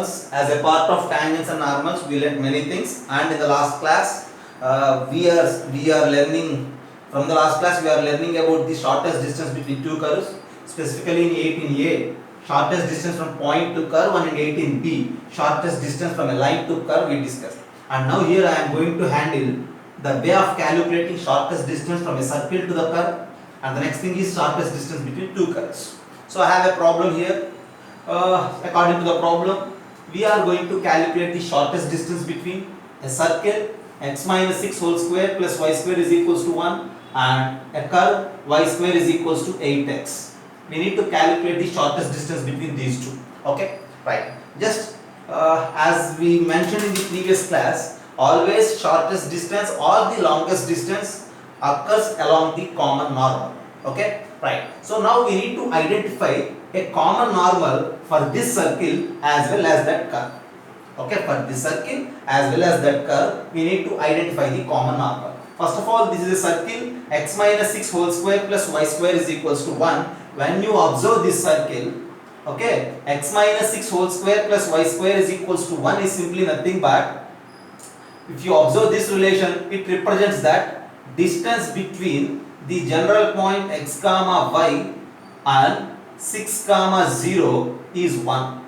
As a part of tangents and normals, we learned many things, and in the last class, we are learning from the last class we are learning about the shortest distance between two curves, specifically in 18a, shortest distance from point to curve, and in 18b, shortest distance from a line to curve we discussed. And now here I am going to handle the way of calculating shortest distance from a circle to the curve, and the next thing is shortest distance between two curves. So I have a problem here. According to the problem, we are going to calculate the shortest distance between a circle x minus 6 whole square plus y square is equals to 1 and a curve y square is equals to 8x. We need to calculate the shortest distance between these two. Okay, right. Just as we mentioned in the previous class, always shortest distance or the longest distance occurs along the common normal. Okay, right. So now we need to identify a common normal for this circle as well as that curve. Okay, for this circle as well as that curve, we need to identify the common normal. First of all, this is a circle x minus 6 whole square plus y square is equals to 1. When you observe this circle, okay, x minus 6 whole square plus y square is equals to 1 is simply nothing but, if you observe this relation, it represents that distance between the general point x comma y and 6 comma 0 is 1.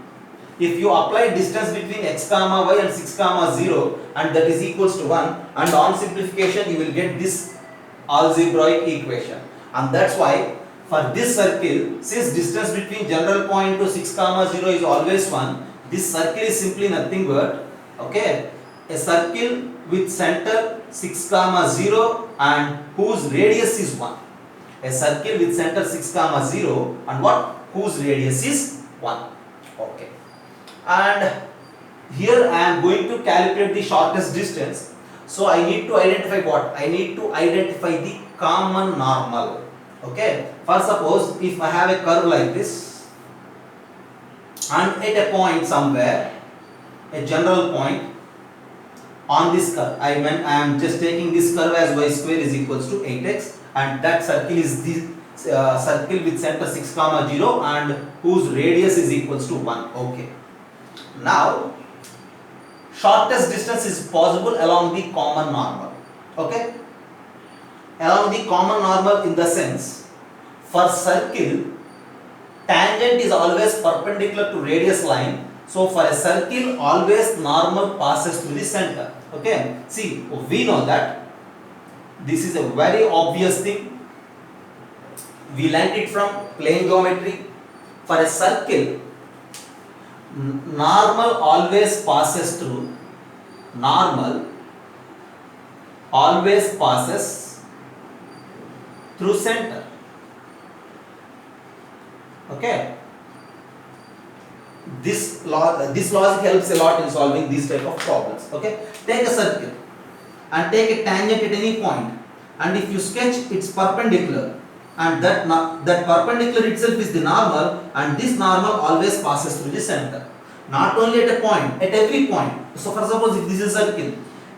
If you apply distance between x comma y and 6 comma 0 and that is equals to 1, and on simplification you will get this algebraic equation. And that's why for this circle, since distance between general point to 6 comma 0 is always 1, this circle is simply nothing but, okay, a circle with center 6 comma 0 and whose radius is 1. A circle with center 6 comma 0 and what? Whose radius is 1. Okay. And here I am going to calculate the shortest distance. So I need to identify what? I need to identify the common normal. Okay. For suppose if I have a curve like this and at a point somewhere, a general point on this curve, I am just taking this curve as y square is equals to 8x, and that circle is the circle with center 6 comma 0 and whose radius is equals to 1. Okay. Now shortest distance is possible along the common normal. Okay. Along the common normal in the sense, for circle tangent is always perpendicular to radius line. So for a circle, always normal passes through the center. Okay. See, we know that this is a very obvious thing. We learned it from plane geometry. For a circle, normal always passes through. Normal always passes through center. Okay. This logic helps a lot in solving these type of problems. Okay, take a circle and take a tangent at any point, and if you sketch its perpendicular, and that perpendicular itself is the normal, and this normal always passes through the center. Not only at a point, at every point. So for suppose if this is a circle,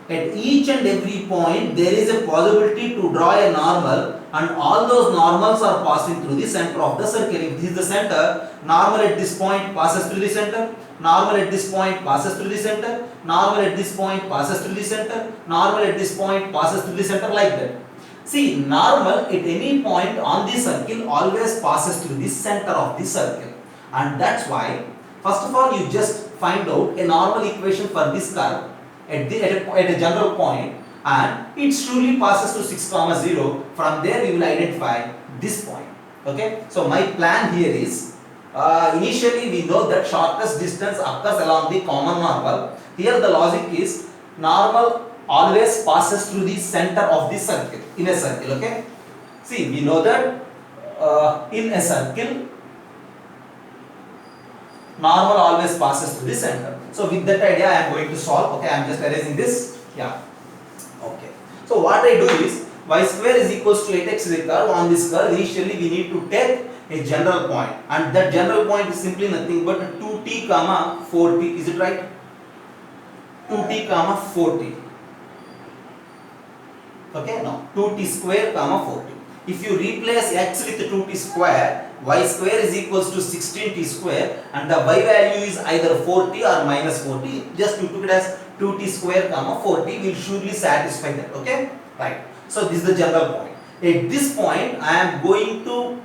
at each and every point there is a possibility to draw a normal, and all those normals are passing through the center of the circle. If this is the center, normal at this point passes through the center, normal at this point passes through the center, normal at this point passes through the center, normal at this point passes through the center, like that. See, normal at any point on the circle always passes through the center of the circle, and that's why first of all you just find out a normal equation for this curve at a general point, and it surely passes to 6 comma 0. From there you will identify this point. Okay, so my plan here is, initially we know that shortest distance occurs along the common normal. Here the logic is normal always passes through the center of the circle, in a circle. Okay, see, we know that in a circle normal always passes through the center. So with that idea I am going to solve. Okay, I am just erasing this. Yeah. Okay. So what I do is, y square is equals to 8x is a curve. On this curve, initially we need to take a general point, and that general point is simply nothing but 2t comma 4t. Is it right? 2t comma 4t. Okay, no, 2t square comma 4t. if you replace x with 2t square, y square is equals to 16t square, and the y value is either 4t or minus 4t. Just you took it as 2t square comma 4t will surely satisfy that. Okay, right. So this is the general point. At this point, I am going to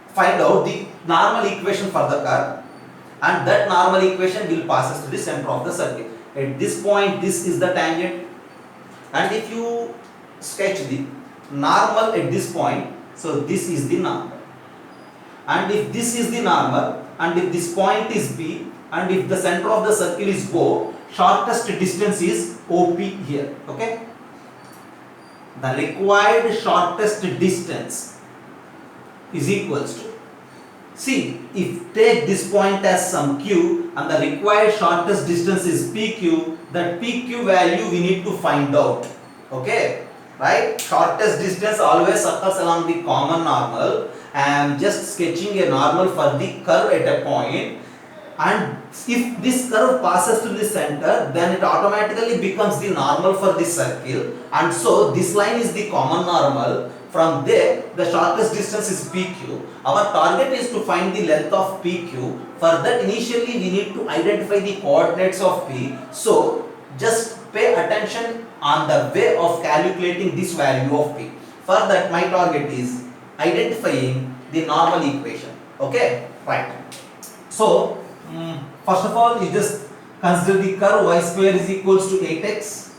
find out the normal equation for the curve, and that normal equation will pass us to the center of the circle. At this point, this is the tangent, and if you sketch the normal at this point, so this is the normal, and if this is the normal, and if this point is P, and if the center of the circle is O, shortest distance is OP here. Okay, the required shortest distance is equals to, see, if take this point as some q and the required shortest distance is PQ, that PQ value we need to find out. Okay, right? Shortest distance always occurs along the common normal. I am just sketching a normal for the curve at a point, and if this curve passes through the center, then it automatically becomes the normal for this circle, and so this line is the common normal. From there, the shortest distance is PQ. Our target is to find the length of PQ. For that, initially we need to identify the coordinates of P. So just pay attention on the way of calculating this value of P. For that, my target is identifying the normal equation. Okay, right. So first of all, you just consider the curve y square is equals to 8x.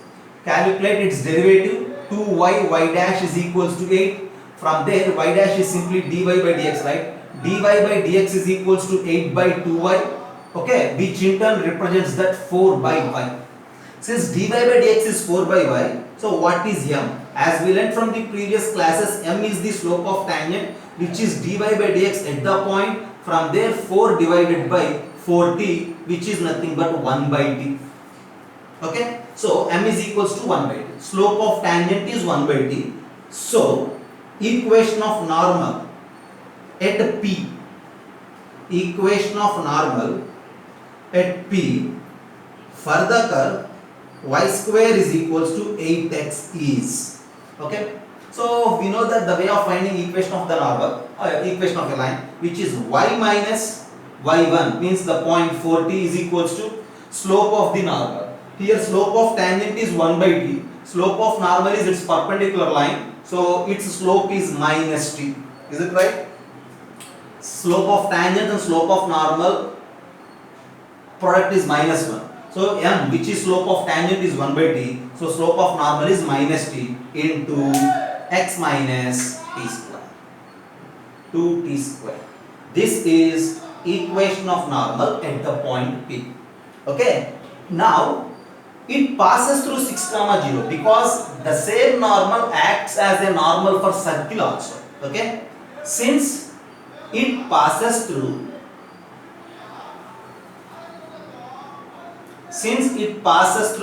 Calculate its derivative. 2y y dash is equals to 8. From there, y dash is simply dy by dx, right? Dy by dx is equals to 8 by 2y. Okay, which in turn represents that 4 by y. Since dy by dx is 4 by y, so what is m? As we learned from the previous classes, m is the slope of tangent, which is dy by dx at the point. From there, 4 divided by 4t, which is nothing but 1 by t. Okay, so m is equals to 1 by t. Slope of tangent is 1 by t. So equation of normal at P, equation of normal at P for the curve y square is equals to 8x is. Okay, so we know that the way of finding equation of the normal, equation of a line, which is y minus y1, means the point 4t is equals to slope of the normal. Here slope of tangent is 1 by t. Slope of normal is its perpendicular line, so its slope is minus t. Is it right? Slope of tangent and slope of normal product is minus 1. So m, which is slope of tangent, is 1 by t. So slope of normal is minus t into x minus t square. 2t square. This is equation of normal at the point P. Okay. Now it passes through 6 comma 0 because the same normal acts as a normal for circle also. Okay, since it passes through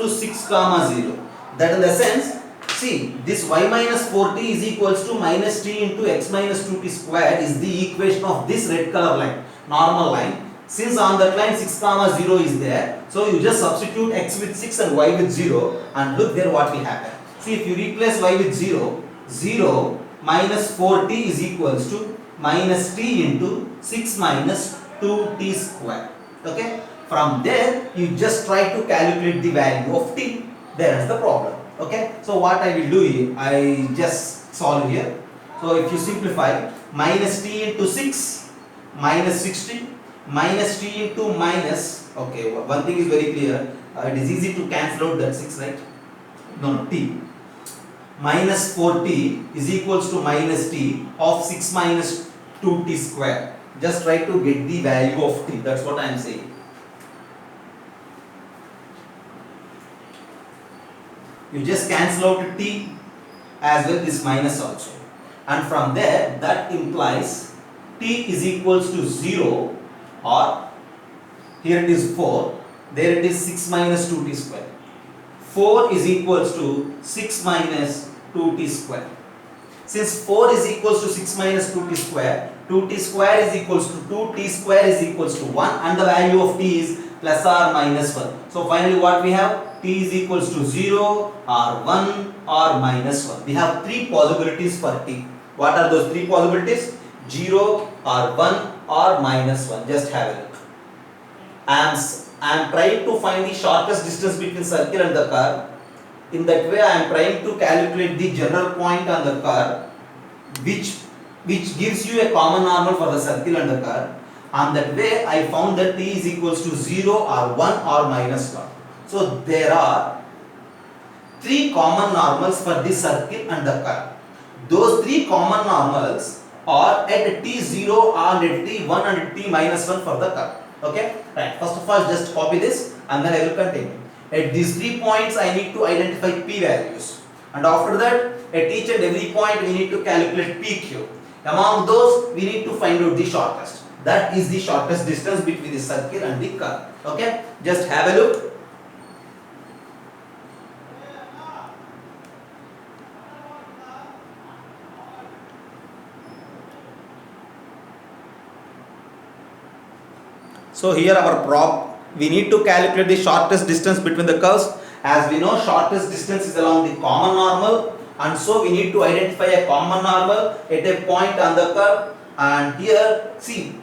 6 comma 0, that in the sense, see, this y minus 4t is equals to minus t into x minus 2t square is the equation of this red color line, normal line. Since on that line 6 comma 0 is there, so you just substitute x with 6 and y with 0, and look there what will happen. See, if you replace y with 0, 0 minus 4t is equals to minus t into 6 minus 2t square. Okay, from there you just try to calculate the value of t. There is the problem. Okay, so what I will do here, I just solve here. So if you simplify, minus t into 6 minus 60 minus t into minus, okay, one thing is very clear, it is easy to cancel out that 6, right? No, t. Minus 4t is equals to minus t of 6 minus 2t square. Just try to get the value of t, that's what I am saying. You just cancel out t as well this minus also, and from there that implies t is equals to 0, or here it is 4, there it is 6 minus 2t square. 4 is equals to 6 minus 2t square. Since 4 is equals to 6 minus 2t square, 2t square is equals to 2t square is equals to 1, and the value of t is plus or minus 1. So finally what we have, t is equals to 0 or 1 or minus 1. We have 3 possibilities for t. What are those three possibilities? 0 or 1 or minus 1. Just have a look. I am trying to find the shortest distance between circle and the curve. In that way, I am trying to calculate the general point on the curve, which gives you a common normal for the circle and the curve. And that way, I found that t is equals to 0 or 1 or minus 1. So there are three common normals for the circle and the curve. Those three common normals are at t0 and at t1 and at t minus 1 for the curve. Okay, right. First of all, just copy this and then I will continue. At these 3 points, I need to identify p values, and after that, at each and every point, we need to calculate pq. Among those, we need to find out the shortest. That is the shortest distance between the circle and the curve. Okay, just have a look. So here our prop, we need to calculate the shortest distance between the curves. As we know, shortest distance is along the common normal, and so we need to identify a common normal at a point on the curve. And here, see,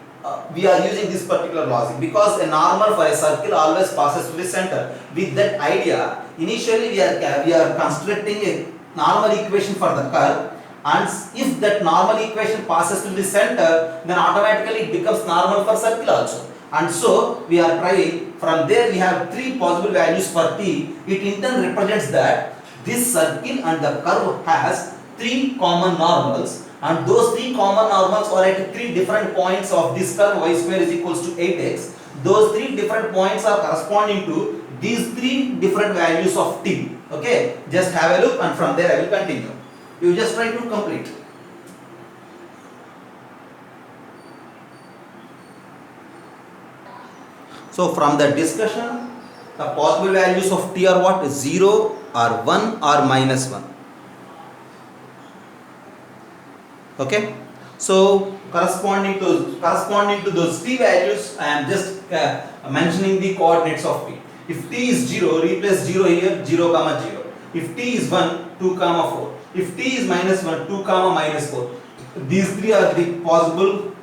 we are using this particular logic because a normal for a circle always passes through the center. With that idea, initially we are constructing a normal equation for the curve, and if that normal equation passes through the center, then automatically it becomes normal for circle also. And so we are trying, from there we have three possible values for t. It in turn represents that this circle and the curve has three common normals, and those three common normals are at three different points of this curve y square is equals to 8x. Those three different points are corresponding to these three different values of t. Okay, just have a look and from there I will continue. You just try to complete. So from the discussion, the possible values of t are what? 0 or 1 or minus 1. Okay. So corresponding to those t values, I am just mentioning the coordinates of p. If t is 0, replace 0 here, 0 comma 0. If t is 1, 2 comma 4. If t is minus 1, 2 comma minus 4. These three are the possible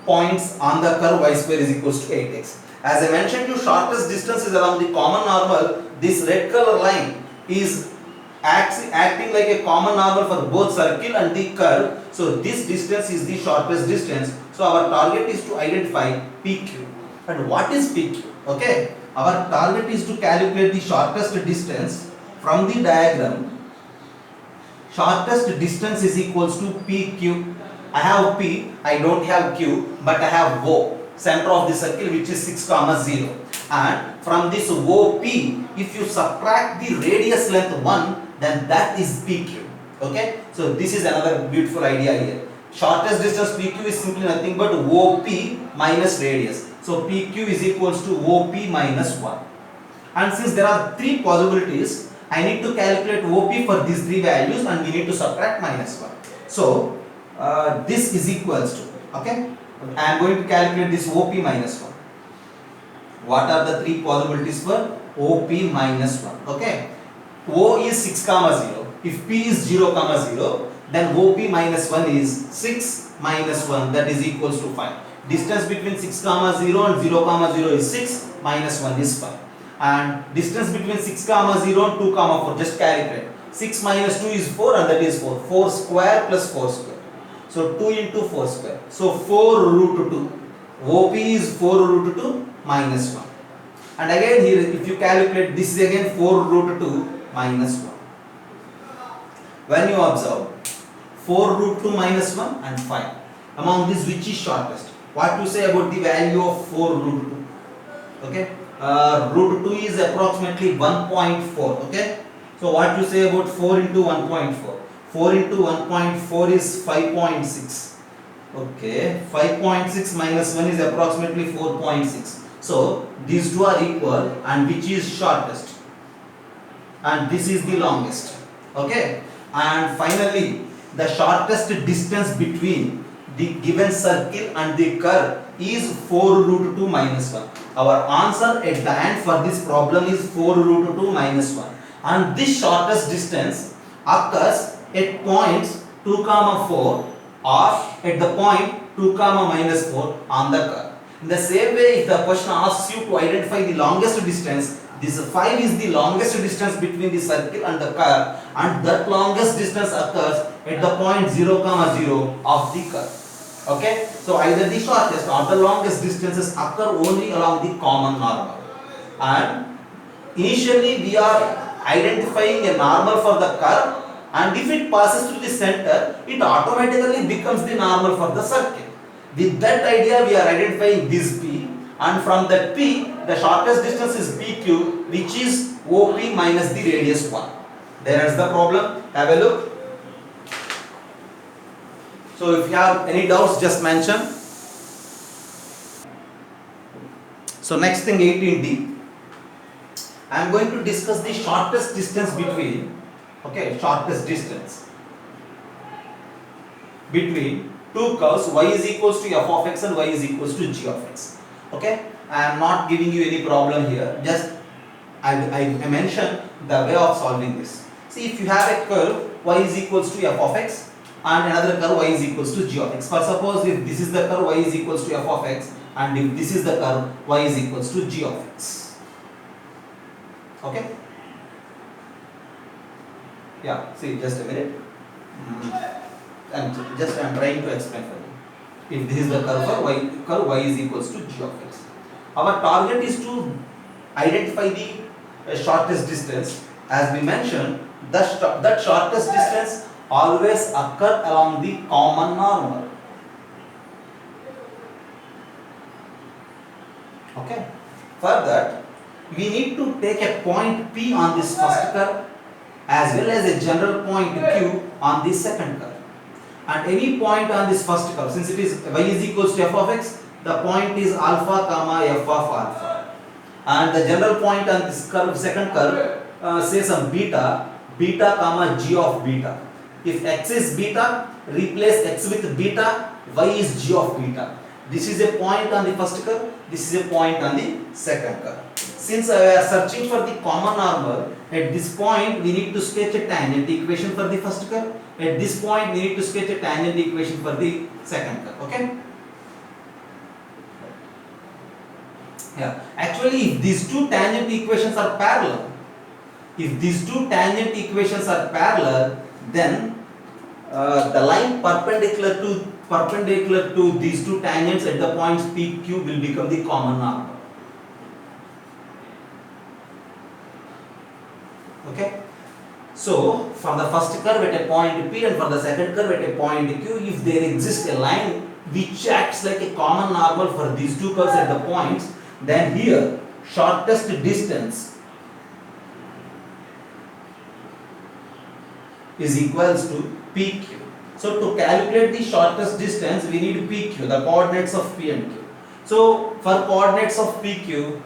points on the curve y square is equals to 8x. As I mentioned, your shortest distance is along the common normal. This red color line is acting like a common normal for both circle and the curve. So this distance is the shortest distance. So our target is to identify PQ. And what is PQ? Okay, our target is to calculate the shortest distance from the diagram. Shortest distance is equals to PQ. I have P, I don't have Q, but I have O. Center of the circle, which is 6 comma 0, and from this OP, if you subtract the radius length 1, then that is PQ. Okay, so this is another beautiful idea here. Shortest distance PQ is simply nothing but OP minus radius. So PQ is equals to OP minus 1. And since there are three possibilities, I need to calculate OP for these three values, and we need to subtract minus 1. So this is equals to, okay, I am going to calculate this OP minus 1. What are the three possibilities for OP minus 1? Okay, O is 6 comma 0. If P is 0 comma 0, then OP minus 1 is 6 minus 1, that is equals to 5. Distance between 6 comma 0 and 0 comma 0 is 6, minus 1 is 5. And distance between 6 comma 0 and 2 comma 4, just calculate. 6 minus 2 is 4, and that is 4. 4 square plus 4 square. So 2 into 4 square. So 4 root 2. OP is 4 root 2 minus 1. And again here, if you calculate, this is again 4 root 2 minus 1. When you observe 4 root 2 minus 1 and 5, among these which is shortest? What you say about the value of 4 root 2? Okay, root 2 is approximately 1.4. Okay, so what you say about 4 into 1.4? 4 into 1.4 is 5.6. Okay, 5.6 minus 1 is approximately 4.6. So these two are equal, and which is shortest? And this is the longest. Okay, and finally the shortest distance between the given circle and the curve is 4 root 2 minus 1. Our answer at the end for this problem is 4 root 2 minus 1. And this shortest distance occurs at points 2 comma 4 or at the point 2 comma minus 4 on the curve. In the same way, if the question asks you to identify the longest distance, this 5 is the longest distance between the circle and the curve, and that longest distance occurs at the point 0 comma 0 of the curve. Okay, so either the shortest or the longest distances occur only along the common normal, and initially we are identifying a normal for the curve, and if it passes through the center, it automatically becomes the normal for the circle. With that idea, we are identifying this P, and from that P, the shortest distance is PQ, which is OP minus the radius 1. There is the problem. Have a look. So if you have any doubts, just mention. So next thing, 18D. I am going to discuss the shortest distance between, shortest distance between two curves y is equals to f of x and y is equals to g of x. Okay, I am not giving you any problem here, just I mentioned the way of solving this. See, if you have a curve y is equals to f of x and another curve y is equals to g of x. For suppose if this is the curve y is equals to f of x and if this is the curve y is equals to g of x. Okay? Yeah, see, just a minute. And just I am trying to explain for you. If this is the curve y is equals to g of x. Our target is to identify the shortest distance. As we mentioned, that shortest distance always occur along the common normal. Okay. For that, we need to take a point P on this first curve as well as a general point Q on this second curve. And any point on this first curve, since it is y is equals to f of x, the point is alpha comma f of alpha. And the general point on this curve, second curve, say some beta comma g of beta. If x is beta, replace x with beta, y is g of beta. This is a point on the first curve, this is a point on the second curve. Since we are searching for the common normal, at this point we need to sketch a tangent equation for the first curve. At this point we need to sketch a tangent equation for the second curve. Okay? Yeah. Actually, if these two tangent equations are parallel, then the line perpendicular to these two tangents at the points P, Q will become the common normal. Okay. So, for the first curve at a point P and for the second curve at a point Q, if there exists a line which acts like a common normal for these two curves at the points, then here shortest distance is equals to PQ. So, to calculate the shortest distance, we need PQ, the coordinates of P and Q. So, for coordinates of PQ,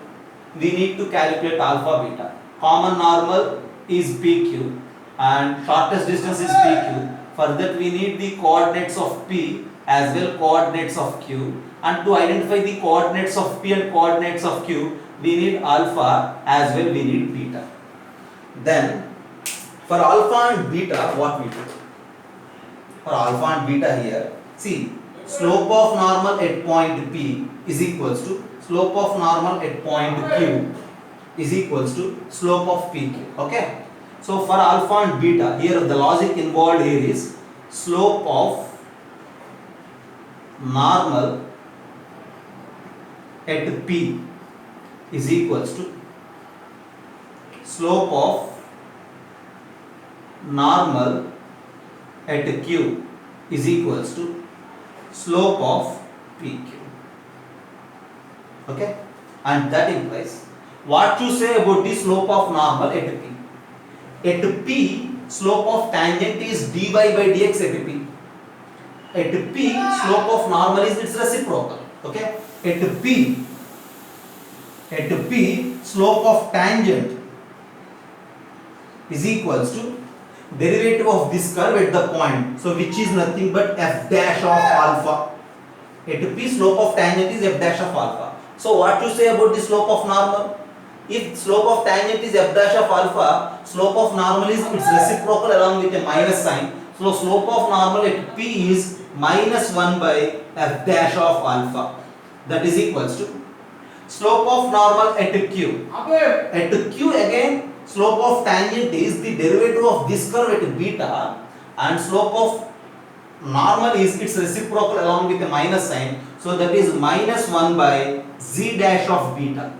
we need to calculate alpha beta. Common normal is PQ and shortest distance is PQ. For that we need the coordinates of P as well coordinates of Q, and to identify the coordinates of P and coordinates of Q we need alpha as well we need beta. Then for alpha and beta, what we do? For alpha and beta here, see, slope of normal at point P is equals to slope of normal at point Q is equals to slope of PQ. Okay. So for alpha and beta, here the logic involved here is slope of normal at P is equals to slope of normal at Q is equals to slope of PQ. Okay. And that implies what you say about the slope of normal at P. At P, slope of tangent is dy by dx at P. At P, slope of normal is its reciprocal. Okay. At P, slope of tangent is equals to derivative of this curve at the point. So which is nothing but f dash of alpha. At P, slope of tangent is f dash of alpha. So what you say about the slope of normal? If slope of tangent is f dash of alpha, slope of normal is its reciprocal along with a minus sign. So slope of normal at P is minus 1 by f dash of alpha. That is equals to slope of normal at Q. At Q again, slope of tangent is the derivative of this curve at beta, and slope of normal is its reciprocal along with the minus sign. So that is minus 1 by z dash of beta.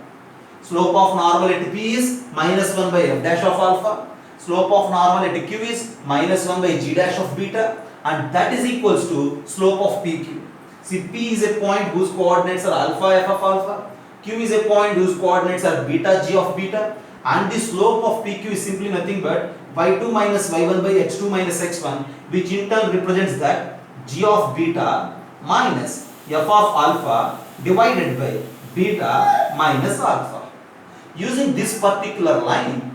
Slope of normal at P is minus 1 by f dash of alpha. Slope of normal at Q is minus 1 by g dash of beta, and that is equals to slope of PQ. See, P is a point whose coordinates are alpha f of alpha. Q is a point whose coordinates are beta g of beta, and the slope of PQ is simply nothing but y2 minus y1 by x2 minus x1, which in turn represents that g of beta minus f of alpha divided by beta minus alpha. Using this particular line,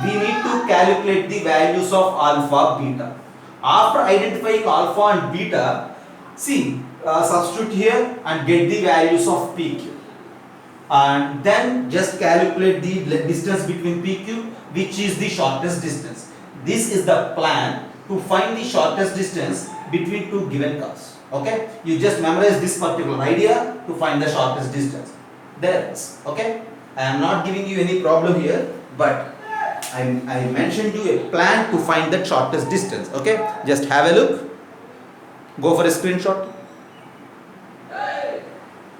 we need to calculate the values of alpha, beta. After identifying alpha and beta, see, substitute here and get the values of PQ. And then just calculate the distance between PQ, which is the shortest distance. This is the plan to find the shortest distance between two given curves. Okay? You just memorize this particular idea to find the shortest distance. There it is. Okay? I am not giving you any problem here, but I mentioned you a plan to find that shortest distance. Okay? Just have a look. Go for a screenshot.